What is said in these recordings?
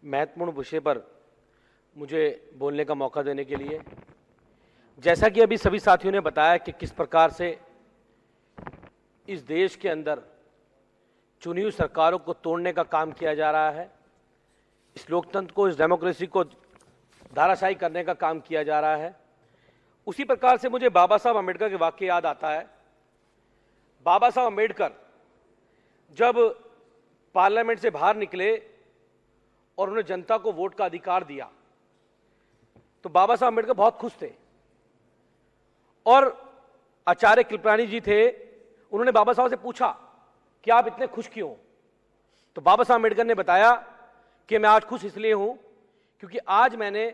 महत्वपूर्ण विषय पर मुझे बोलने का मौका देने के लिए। जैसा कि अभी सभी साथियों ने बताया कि किस प्रकार से इस देश के अंदर चुनी हुई सरकारों को तोड़ने का काम किया जा रहा है, इस लोकतंत्र को, इस डेमोक्रेसी को धाराशायी करने का काम किया जा रहा है, उसी प्रकार से मुझे बाबा साहब अम्बेडकर के वाक्य याद आता है। बाबा साहब अम्बेडकर जब पार्लियामेंट से बाहर निकले और उन्हें जनता को वोट का अधिकार दिया तो बाबा साहब अम्बेडकर बहुत खुश थे। और आचार्य कृपलानी जी थे, उन्होंने बाबा साहब से पूछा कि आप इतने खुश क्यों? तो बाबा साहब अम्बेडकर ने बताया कि मैं आज खुश इसलिए हूं क्योंकि आज मैंने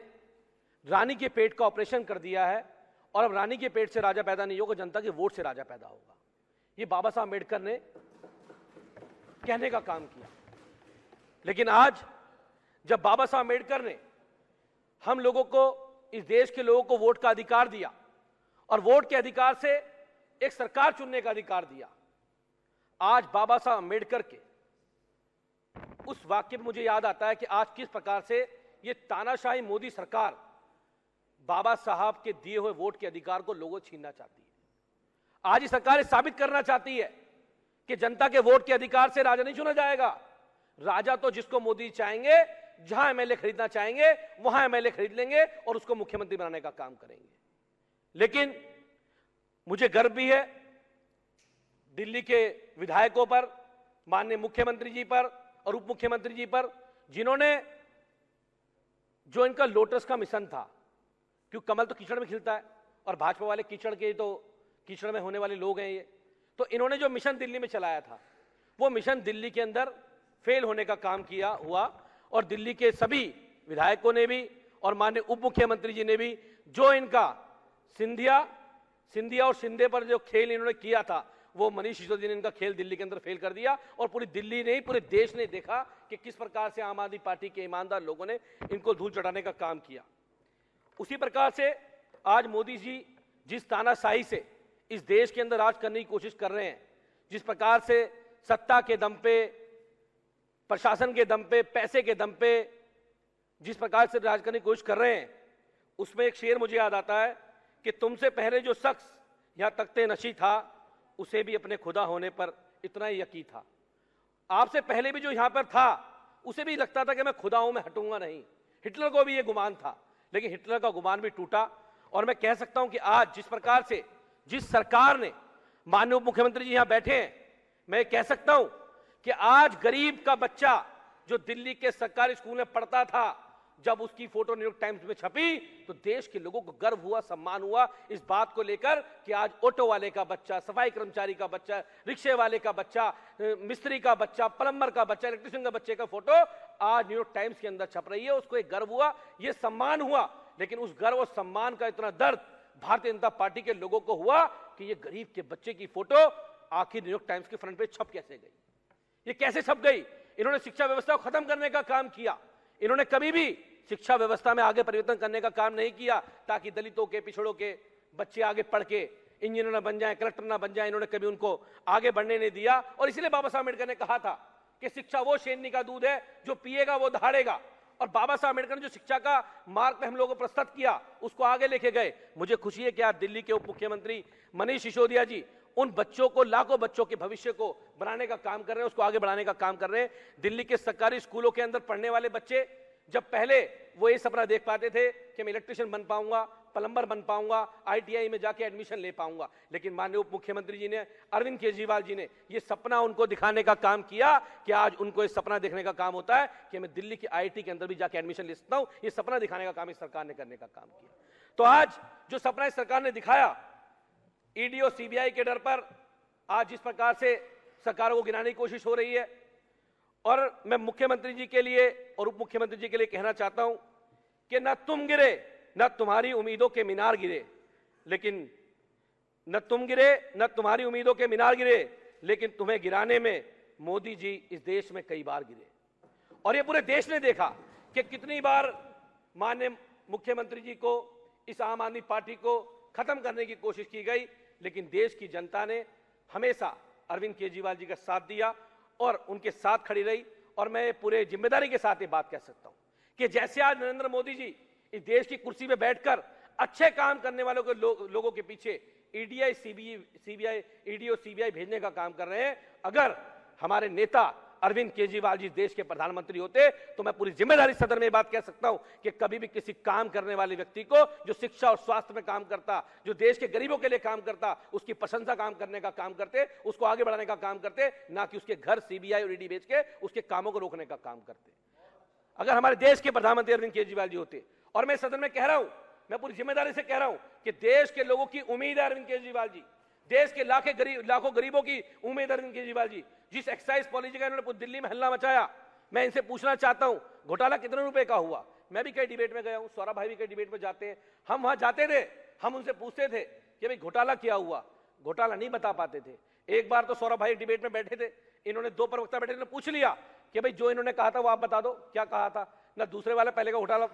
रानी के पेट का ऑपरेशन कर दिया है और अब रानी के पेट से राजा पैदा नहीं होगा, जनता के वोट से राजा पैदा होगा। ये बाबा साहब अम्बेडकर ने कहने का काम किया। लेकिन आज जब बाबा साहब अम्बेडकर ने हम लोगों को, इस देश के लोगों को वोट का अधिकार दिया और वोट के अधिकार से एक सरकार चुनने का अधिकार दिया, आज बाबा साहब अम्बेडकर के उस वाक्य में मुझे याद आता है कि आज किस प्रकार से ये तानाशाही मोदी सरकार बाबा साहब के दिए हुए वोट के अधिकार को लोगों छीनना चाहती है। आज ये सरकार साबित करना चाहती है कि जनता के वोट के अधिकार से राजा नहीं चुना जाएगा। राजा तो जिसको मोदी चाहेंगे, जहां एमएलए खरीदना चाहेंगे वहां एमएलए खरीद लेंगे और उसको मुख्यमंत्री बनाने का काम करेंगे। लेकिन मुझे गर्व भी है दिल्ली के विधायकों पर, माननीय मुख्यमंत्री जी पर और उप मुख्यमंत्री जी पर, जिन्होंने जो इनका लोटस का मिशन था, क्योंकि कमल तो कीचड़ में खिलता है और भाजपा वाले कीचड़ के, तो कीचड़ में होने वाले लोग हैं ये, तो इन्होंने जो मिशन दिल्ली में चलाया था वो मिशन दिल्ली के अंदर फेल होने का काम किया हुआ। और दिल्ली के सभी विधायकों ने भी और माननीय उप मुख्यमंत्री जी ने भी जो इनका सिंधिया और शिंदे पर जो खेल इन्होंने किया था, वो मनीष सिसोदिया ने इनका खेल दिल्ली के अंदर फेल कर दिया। और पूरी दिल्ली ने, पूरे देश ने देखा कि किस प्रकार से आम आदमी पार्टी के ईमानदार लोगों ने इनको धूल चटाने का काम किया। उसी प्रकार से आज मोदी जी जिस तानाशाही से इस देश के अंदर राज करने की कोशिश कर रहे हैं, जिस प्रकार से सत्ता के दम पे, प्रशासन के दम पे, पैसे के दम पे जिस प्रकार से राज करने की कोशिश कर रहे हैं, उसमें एक शेर मुझे याद आता है कि तुमसे पहले जो शख्स यहां तख्ते नशी था उसे भी अपने खुदा होने पर इतना ही यकीन था। आपसे पहले भी जो यहां पर था उसे भी लगता था कि मैं खुदा हूं, मैं हटूंगा नहीं। हिटलर को भी यह गुमान था, लेकिन हिटलर का गुमान भी टूटा। और मैं कह सकता हूं कि आज जिस प्रकार से जिस सरकार ने, माननीय उप मुख्यमंत्री जी यहां बैठे हैं, मैं कह सकता हूं कि आज गरीब का बच्चा जो दिल्ली के सरकारी स्कूल में पढ़ता था, जब उसकी फोटो न्यूयॉर्क टाइम्स में छपी तो देश के लोगों को गर्व हुआ, सम्मान हुआ इस बात को लेकर कि आज ऑटो वाले का बच्चा, सफाई कर्मचारी का बच्चा, रिक्शे वाले का बच्चा, मिस्त्री का बच्चा, प्लम्बर का बच्चा, इलेक्ट्रिशियन का बच्चे का फोटो आज न्यूयॉर्क टाइम्स के अंदर छप रही है। उसको एक गर्व हुआ, यह सम्मान हुआ। लेकिन उस गर्व और सम्मान का इतना दर्द भारतीय जनता पार्टी के लोगों को हुआ कि ये गरीब के बच्चे की फोटो आखिर न्यूयॉर्क टाइम्स के फ्रंट पे छप कैसे गई, ये कैसे छप गई? इन्होंने शिक्षा व्यवस्था को खत्म करने का काम किया। इन्होंने कभी भी शिक्षा व्यवस्था में आगे परिवर्तन करने का काम नहीं किया ताकि दलितों के, पिछड़ों के बच्चे आगे पढ़ के इंजीनियर ना बन जाए, कलेक्टर ना बन जाए। इन्होंने कभी उनको आगे बढ़ने नहीं दिया। और इसलिए बाबा साहब अम्बेडकर ने कहा था कि शिक्षा वो शेरनी का दूध है, जो पिएगा वो दहाड़ेगा। और बाबा साहब अम्बेडकर ने जो शिक्षा का मार्ग पे हम लोगों को प्रस्तुत किया, उसको आगे लेके गए। मुझे खुशी है कि आज दिल्ली के उप मुख्यमंत्री मनीष सिसोदिया जी उन बच्चों को, लाखों बच्चों के भविष्य को बनाने का काम कर रहे हैं, उसको आगे बढ़ाने का काम कर रहे हैं। दिल्ली के सरकारी स्कूलों के अंदर पढ़ने वाले बच्चे, जब पहले वो ये सपना देख पाते थे कि मैं इलेक्ट्रिशियन बन पाऊंगा, प्लम्बर बन पाऊंगा, आईटीआई में जाके एडमिशन ले पाऊंगा, लेकिन माननीय उप मुख्यमंत्री जी ने, अरविंद केजरीवाल जी ने ये सपना उनको दिखाने का काम किया कि आज उनको ये सपना देखने का काम होता है कि मैं दिल्ली की आईआईटी के अंदर भी जाके एडमिशन ले सकता हूं। ये सपना दिखाने का काम इस सरकार ने करने का काम किया। तो आज जो सपना इस सरकार ने दिखाया, ईडी और सीबीआई के डर पर आज जिस प्रकार से सरकारों को गिराने की कोशिश हो रही है, और मैं मुख्यमंत्री जी के लिए और उप मुख्यमंत्री जी के लिए कहना चाहता हूं कि न तुम गिरे, न तुम्हारी उम्मीदों के मीनार गिरे, लेकिन न तुम गिरे, न तुम्हारी उम्मीदों के मीनार गिरे, लेकिन तुम्हें गिराने में मोदी जी इस देश में कई बार गिरे। और ये पूरे देश ने देखा कि कितनी बार माननीय मुख्यमंत्री जी को, इस आम आदमी पार्टी को खत्म करने की कोशिश की गई, लेकिन देश की जनता ने हमेशा अरविंद केजरीवाल जी का साथ दिया और उनके साथ खड़ी रही और मैं पूरे जिम्मेदारी के साथ ये बात कह सकता हूं कि जैसे आज नरेंद्र मोदी जी इस देश की कुर्सी पे बैठकर अच्छे काम करने वालों के लोगों के पीछे ईडीआई, सीबीआई, ईडी और सीबीआई भेजने का काम कर रहे हैं, अगर हमारे नेता अरविंद केजरीवाल जी देश के प्रधानमंत्री होते तो मैं पूरी जिम्मेदारी सदन में ये बात कह सकता हूं कि कभी भी किसी काम करने वाले व्यक्ति को, जो शिक्षा और स्वास्थ्य में काम करता, जो देश के गरीबों के लिए काम करता, उसकी प्रशंसा काम करने का काम करते, उसको आगे बढ़ाने का काम करते, ना कि उसके घर सीबीआई और ईडी भेज के उसके कामों को रोकने का काम करते। अगर हमारे देश के प्रधानमंत्री अरविंद केजरीवाल जी होते, और मैं सदन में कह रहा हूं, मैं पूरी जिम्मेदारी से कह रहा हूं कि देश के लोगों की उम्मीद है अरविंद केजरीवाल जी, देश के लाखों गरीबों की उम्मीद अरविंद केजरीवाल जी। जिस एक्साइज पॉलिसी का इन्होंने पूरी दिल्ली में हल्ला मचाया, मैं इनसे पूछना चाहता हूं, घोटाला कितने रुपए का हुआ? मैं भी कई डिबेट में गया हूं, सौरभ भाई भी कई डिबेट में जाते हैं, हम वहां जाते थे, हम उनसे पूछते थे कि भाई घोटाला क्या हुआ, घोटाला नहीं बता पाते थे। एक बार तो सौरभ भाई डिबेट में बैठे थे, इन्होंने दो प्रवक्ता बैठे थे, पूछ लिया कि भाई जो इन्होंने कहा था वो आप बता दो, क्या कहा था? ना दूसरे वाला पहले का घोटाला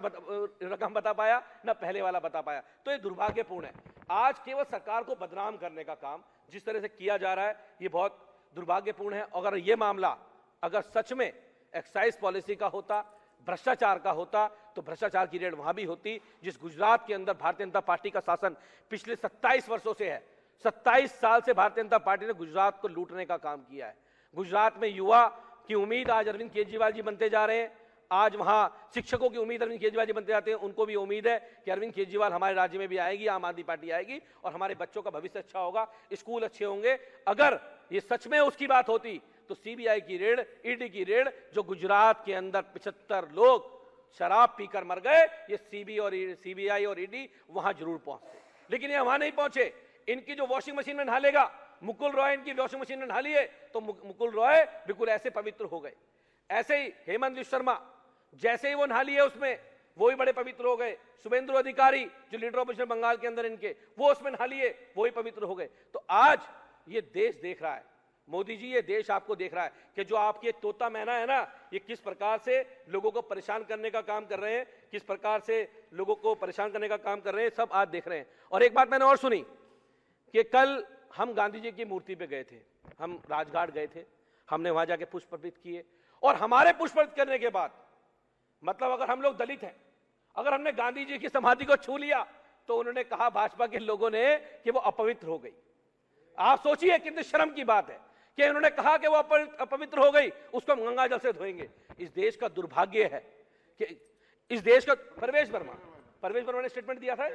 रकम बता पाया, ना पहले वाला बता पाया। तो ये दुर्भाग्यपूर्ण है। आज केवल सरकार को बदनाम करने का काम जिस तरह से किया जा रहा है, ये बहुत दुर्भाग्यपूर्ण है। अगर ये मामला अगर सच में एक्साइज पॉलिसी का होता, भ्रष्टाचार का होता, तो भ्रष्टाचार की रेड वहां भी होती। जिस गुजरात के अंदर भारतीय जनता पार्टी का शासन पिछले 27 वर्षों से है, 27 साल से भारतीय जनता पार्टी ने गुजरात को लूटने का काम किया है। गुजरात में युवा की उम्मीद आज अरविंद केजरीवाल जी बनते जा रहे हैं। आज वहां शिक्षकों की उम्मीद अरविंद केजरीवाल जी बनते जाते हैं, उनको भी उम्मीद है कि अरविंद केजरीवाल हमारे राज्य में भी आएगी, आम आदमी पार्टी आएगी और हमारे बच्चों का भविष्य अच्छा होगा, स्कूल अच्छे होंगे। अगर ये सच में उसकी बात होती तो सीबीआई की रेड, ईडी की रेड, जो गुजरात के अंदर 75 लोग शराब पीकर मर गए, ये सीबीआई और ईडी वहां जरूर पहुंचते, लेकिन ये वहां नहीं पहुंचे। इनकी जो वॉशिंग मशीन में नहा लेगा, मुकुल रॉय इनकी वॉशिंग मशीन में नहा लिए तो मुकुल रॉय बिल्कुल ऐसे पवित्र हो गए। ऐसे ही हेमंत विश्व शर्मा, जैसे ही वो नहा लिए उसमें, वो भी बड़े पवित्र हो गए। शुभेंदु अधिकारी जो लीडर ऑपोजिशन बंगाल के अंदर इनके, वो उसमें नहा लिए, वो भी पवित्र हो गए। तो आज ये देश देख रहा है, मोदी जी ये देश आपको देख रहा है कि जो आपके तोता मैना है ना, ये किस प्रकार से लोगों को परेशान करने का काम कर रहे हैं, किस प्रकार से लोगों को परेशान करने का काम कर रहे हैं, सब आज देख रहे हैं। और एक बात मैंने और सुनी कि कल हम गांधी जी की मूर्ति पे गए थे, हम राजघाट गए थे, हमने वहां जाके पुष्प अर्पित किए, और हमारे पुष्प अर्पित करने के बाद, मतलब अगर हम लोग दलित हैं, अगर हमने गांधी जी की समाधि को छू लिया, तो उन्होंने कहा भाजपा के लोगों ने कि वो अपवित्र हो गई। आप सोचिए कितनी शर्म की बात है कि उन्होंने कहा कि वो अपवित्र हो गई, उसको हम गंगा जल से धोएंगे। इस देश का दुर्भाग्य है कि इस देश का परवेश वर्मा ने स्टेटमेंट दिया था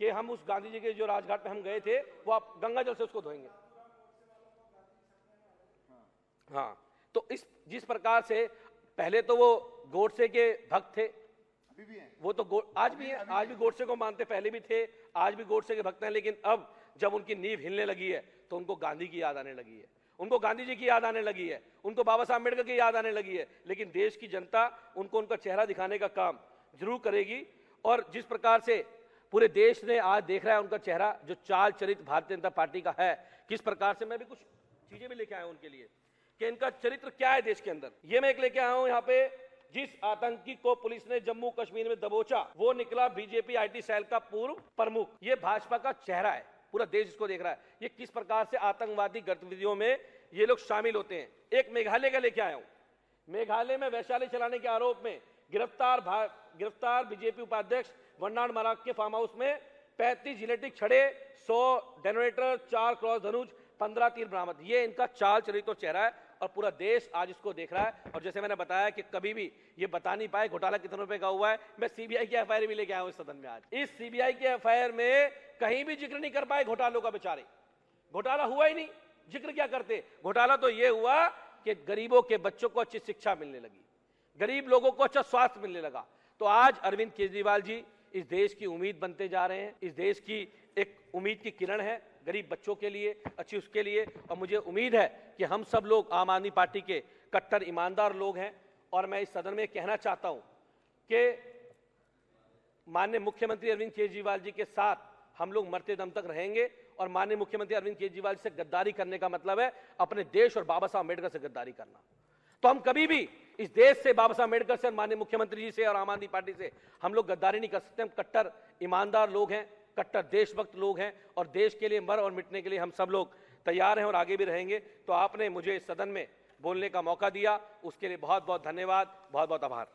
कि हम उस गांधी जी के जो राजघाट पे हम गए थे, वो आप गंगा जल से उसको धोएंगे। हाँ, तो जिस प्रकार से पहले तो वो गोडसे के भक्त थे, अभी भी हैं, वो तो आज भी हैं, आज भी गोडसे को मानते, पहले भी थे, आज भी गोडसे के भक्त हैं। लेकिन अब जब उनकी नींव हिलने लगी है तो उनको गांधी की याद आने लगी है, उनको गांधी जी की याद आने लगी है, उनको बाबा साहब अम्बेडकर की याद आने लगी है। लेकिन देश की जनता उनको उनका चेहरा दिखाने का काम जरूर करेगी। और जिस प्रकार से पूरे देश ने आज देख रहा है उनका चेहरा, जो चाल चरित्र भारतीय जनता पार्टी का है, किस प्रकार से, मैं भी कुछ चीजें भी लेके आया हूं उनके लिए कि इनका चरित्र क्या है देश के अंदर। ये मैं एक लेके आया हूं, यहाँ पे जिस आतंकी को पुलिस ने जम्मू कश्मीर में दबोचा, वो निकला बीजेपी आईटी सेल का पूर्व प्रमुख। ये भाजपा का चेहरा है, पूरा देश इसको देख रहा है, ये किस प्रकार से आतंकवादी गतिविधियों में ये लोग शामिल होते हैं। एक मेघालय का लेके आया हूं, मेघालय में वैशाली चलाने के आरोप में गिरफ्तार बीजेपी उपाध्यक्ष वरनाड मराग के फार्म हाउस में 35 जिलेटिक छड़े, 100 डेनोरेटर, 4 क्रॉस धनुष, 15 तीर बरामद। ये इनका चाल चरित्र चेहरा है और पूरा देश आज इसको देख रहा है। और जैसे मैंने बताया कि कभी भी ये बता नहीं पाए घोटाला कितने रुपए का हुआ है, मैं सीबीआई की एफआईआर भी लेके आया हूं इस सदन में। आज इस सीबीआई के एफआईआर में कहीं भी जिक्र नहीं कर पाए घोटालों का। बेचारे, घोटाला हुआ ही नहीं, जिक्र क्या करते। घोटाला तो ये हुआ कि गरीबों के बच्चों को अच्छी शिक्षा मिलने लगी, गरीब लोगों को अच्छा स्वास्थ्य मिलने लगा। तो आज अरविंद केजरीवाल जी इस देश की उम्मीद बनते जा रहे हैं, इस देश की एक उम्मीद की किरण है गरीब बच्चों के लिए, अच्छी उसके लिए। और मुझे उम्मीद है कि हम सब लोग आम आदमी पार्टी के कट्टर ईमानदार लोग हैं। और मैं इस सदन में कहना चाहता हूं कि माननीय मुख्यमंत्री अरविंद केजरीवाल जी के साथ हम लोग मरते दम तक रहेंगे। और माननीय मुख्यमंत्री अरविंद केजरीवाल से गद्दारी करने का मतलब है अपने देश और बाबा साहब अम्बेडकर से गद्दारी करना। तो हम कभी भी इस देश से, बाबा साहब अम्बेडकर से, माननीय मुख्यमंत्री जी से और आम आदमी पार्टी से हम लोग गद्दारी नहीं कर सकते। हम कट्टर ईमानदार लोग हैं, कट्टर देशभक्त लोग हैं और देश के लिए मर और मिटने के लिए हम सब लोग तैयार हैं और आगे भी रहेंगे। तो आपने मुझे इस सदन में बोलने का मौका दिया, उसके लिए बहुत बहुत धन्यवाद, बहुत बहुत आभार।